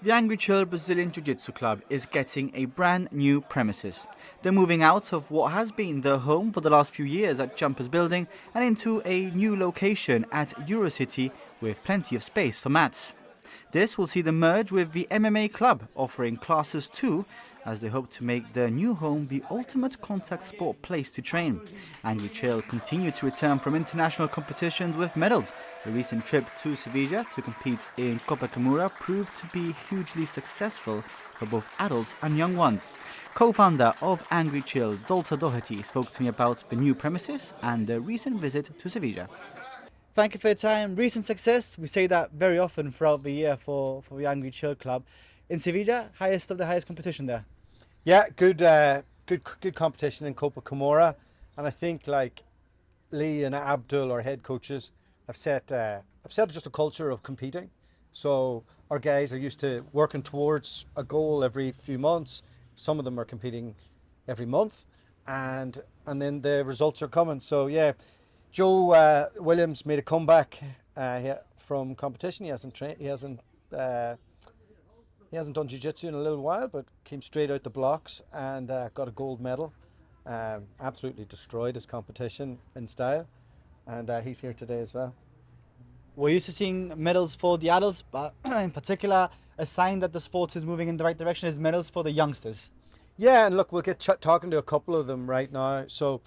The Angry Chill Brazilian Jiu-Jitsu Club is getting a brand new premises. They're moving out of what has been their home for the last few years at Jumpers Building and into a new location at Eurocity with plenty of space for mats. This will see them merge with the MMA club, offering classes too, as they hope to make their new home the ultimate contact sport place to train. Angry Chill continue to return from international competitions with medals. The recent trip to Sevilla to compete in Copa Kimura proved to be hugely successful for both adults and young ones. Co-founder of Angry Chill, Dualta spoke to me about the new premises and their recent visit to Sevilla. Thank you for your time. Recent success, we say that very often throughout the year for the Angry Chill Club. In Sevilla, highest of the highest competition there. Yeah, good competition in Copa Kimura, and I think like Lee and Abdul, our head coaches, have set just a culture of competing. So our guys are used to working towards a goal every few months. Some of them are competing every month, and then the results are coming. So yeah, Joe Williams made a comeback from competition. He hasn't done jiu-jitsu in a little while, but came straight out the blocks and got a gold medal. Absolutely destroyed his competition in style, and he's here today as well. We're used to seeing medals for the adults, but in particular, a sign that the sport is moving in the right direction is medals for the youngsters. Yeah, and look, we'll get talking to a couple of them right now. So,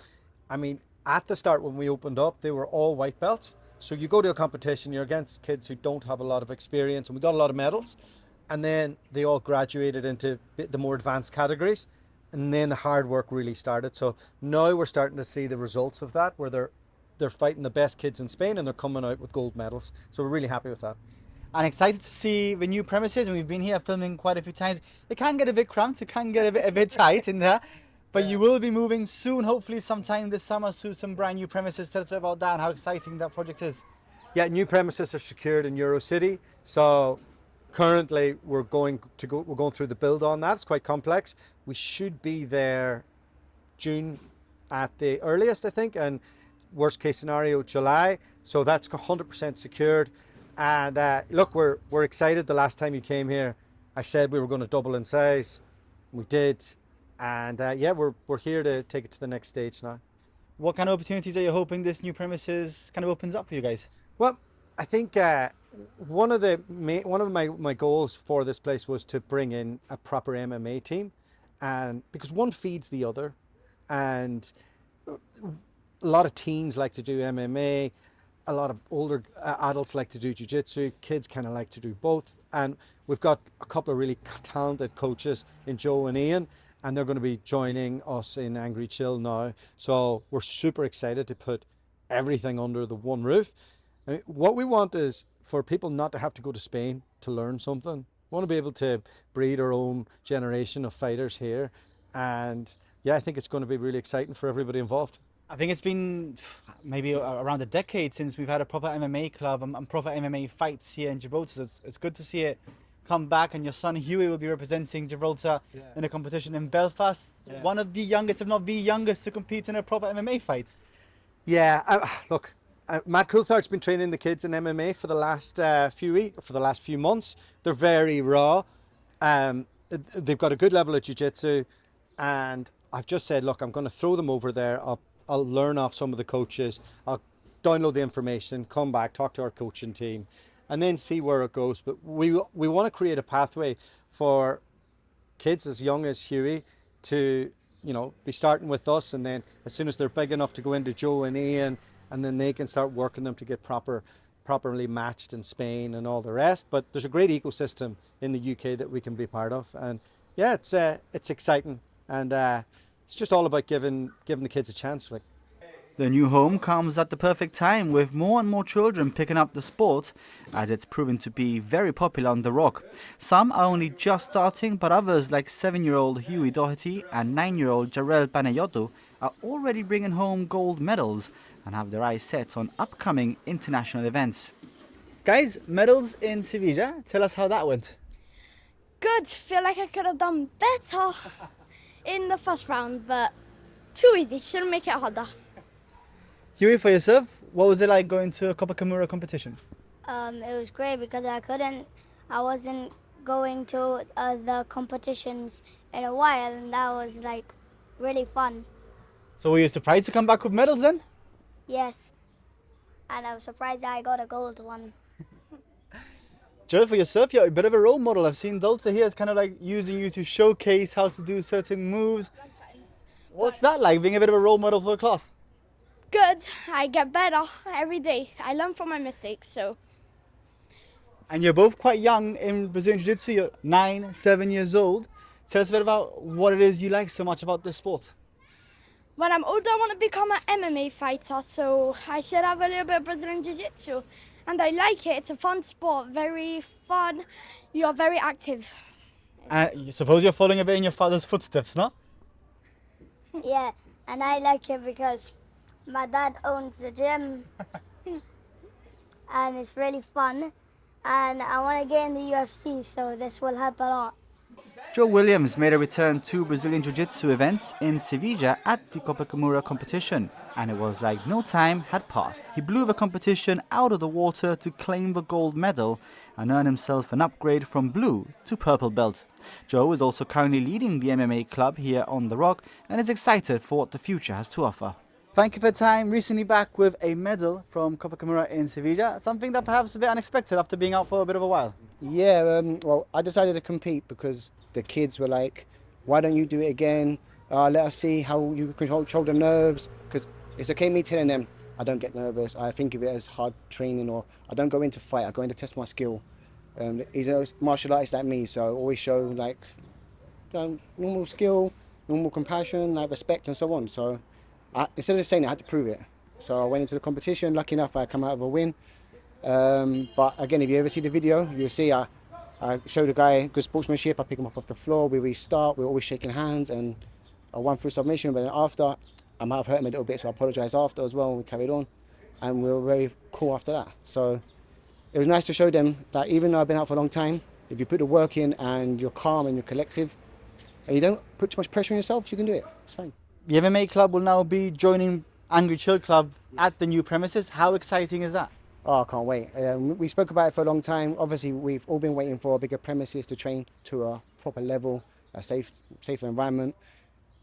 I mean, at the start when we opened up, they were all white belts. So you go to a competition, you're against kids who don't have a lot of experience, and we got a lot of medals. And then they all graduated into the more advanced categories, and then the hard work really started. So now we're starting to see the results of that, where they're fighting the best kids in Spain and they're coming out with gold medals. So we're really happy with that. I'm excited to see the new premises, and we've been here filming quite a few times. It can get a bit cramped, it can get a bit tight in there, but you will be moving soon, hopefully sometime this summer, to some brand new premises. Tell us about that and how exciting that project is. Yeah, new premises are secured in Eurocity. So currently we're going through the build on that. It's quite complex. We should be there June at the earliest, I think, and worst case scenario July. So that's 100% secured. And look, we're excited. The last time you came here, I said we were going to double in size. We did, and yeah, we're here to take it to the next stage now. What kind of opportunities are you hoping this new premises kind of opens up for you guys? Well, I think one of my goals for this place was to bring in a proper MMA team, and because one feeds the other, and a lot of teens like to do MMA, a lot of older adults like to do jiu-jitsu, kids kind of like to do both, and we've got a couple of really talented coaches in Joe and Ian, and they're going to be joining us in Angry Chill now. So we're super excited to put everything under the one roof. I mean, what we want is for people not to have to go to Spain to learn something. We want to be able to breed our own generation of fighters here, and yeah, I think it's going to be really exciting for everybody involved. I think it's been maybe around a decade since we've had a proper MMA club and proper MMA fights here in Gibraltar. So it's good to see it come back, and your son Huey will be representing Gibraltar in a competition in Belfast. Yeah. One of the youngest, if not the youngest, to compete in a proper MMA fight. Yeah, look, Matt Coulthard's been training the kids in MMA for the last few months. They're very raw. They've got a good level of jiu-jitsu, and I've just said, look, I'm going to throw them over there. I'll learn off some of the coaches. I'll download the information, come back, talk to our coaching team, and then see where it goes. But we want to create a pathway for kids as young as Huey to, be starting with us, and then as soon as they're big enough to go into Joe and Ian, and then they can start working them to get properly matched in Spain and all the rest. But there's a great ecosystem in the UK that we can be part of, and yeah, it's exciting, and it's just all about giving the kids a chance. The new home comes at the perfect time, with more and more children picking up the sport, as it's proven to be very popular on the Rock. Some are only just starting, but others, like 7-year-old Huey Doherty and 9-year-old Jarrell Panayotto, are already bringing home gold medals and have their eyes set on upcoming international events. Guys, medals in Sevilla. Tell us how that went. Good. Feel like I could have done better in the first round, but too easy. Shouldn't make it harder. Huey, for yourself, what was it like going to a Copa Kimura competition? It was great because I wasn't going to the competitions in a while, and that was like really fun. So were you surprised to come back with medals then? Yes, and I was surprised that I got a gold one. Joe, for yourself, you're a bit of a role model. I've seen Dualta here is kind of like using you to showcase how to do certain moves. What's that like, being a bit of a role model for the class? Good. I get better every day. I learn from my mistakes, so And you're both quite young in Brazilian Jiu-Jitsu. You're 9, 7 years old. Tell us a bit about what it is you like so much about this sport. when I'm older, I want to become an MMA fighter, so I should have a little bit of Brazilian Jiu-Jitsu. And I like it. It's a fun sport, very fun. You're very active. I suppose you're following a bit in your father's footsteps, no? Yeah, and I like it because my dad owns the gym, and it's really fun. And I want to get in the UFC, so this will help a lot. Joe Williams made a return to Brazilian Jiu-Jitsu events in Sevilla at the Copacabana competition, and it was like no time had passed. He blew the competition out of the water to claim the gold medal and earn himself an upgrade from blue to purple belt. Joe is also currently leading the MMA club here on The Rock and is excited for what the future has to offer. Thank you for your time. Recently back with a medal from Copacabana in Sevilla, something that perhaps a bit unexpected after being out for a bit of a while. Yeah, well, I decided to compete because the kids were like, why don't you do it again? Let us see how you control the nerves. Because it's okay me telling them I don't get nervous. I think of it as hard training, or I don't go into fight. I go in to test my skill. He's a martial artist like me, so I always show like normal skill, normal compassion, like respect and so on. So instead of saying it, I had to prove it. So I went into the competition. Lucky enough, I come out of a win. But again, if you ever see the video, you'll see I show the guy good sportsmanship. I pick him up off the floor. We restart. We're always shaking hands, and I won through submission. But then after, I might have hurt him a little bit, so I apologise after as well. And we carried on, and we were very cool after that. So it was nice to show them that even though I've been out for a long time, if you put the work in and you're calm and you're collective, and you don't put too much pressure on yourself, you can do it. It's fine. The MMA club will now be joining Angry Chill Club at the new premises. How exciting is that? Oh, I can't wait. We spoke about it for a long time. Obviously, we've all been waiting for bigger premises to train to a proper level, a safer environment.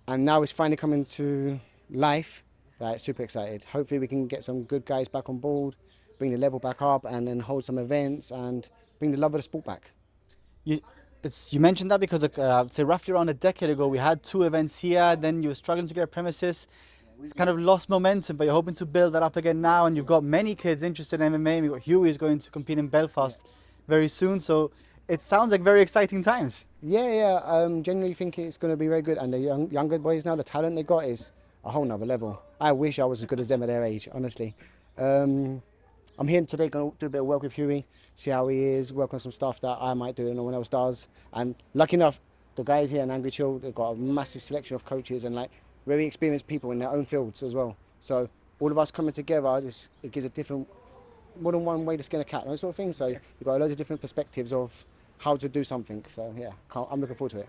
And now it's finally coming to life. Like, super excited. Hopefully we can get some good guys back on board, bring the level back up, and then hold some events and bring the love of the sport back. You mentioned that because I'd say roughly around a decade ago we had 2 events here, then you were struggling to get a premises. It's kind of lost momentum, but you're hoping to build that up again now, and you've got many kids interested in MMA. We've got Huey who's going to compete in Belfast very soon, so it sounds like very exciting times. Yeah. Genuinely think it's going to be very good, and the younger boys now, the talent they got is a whole nother level. I wish I was as good as them at their age, honestly. I'm here today, going to do a bit of work with Huey, see how he is, work on some stuff that I might do and no one else does. And lucky enough, the guys here in Angry Chill, they've got a massive selection of coaches and like very experienced people in their own fields as well. So all of us coming together, it gives a different, more than one way to skin a cat, those sort of things. So you've got a load of different perspectives of how to do something. So yeah, I'm looking forward to it.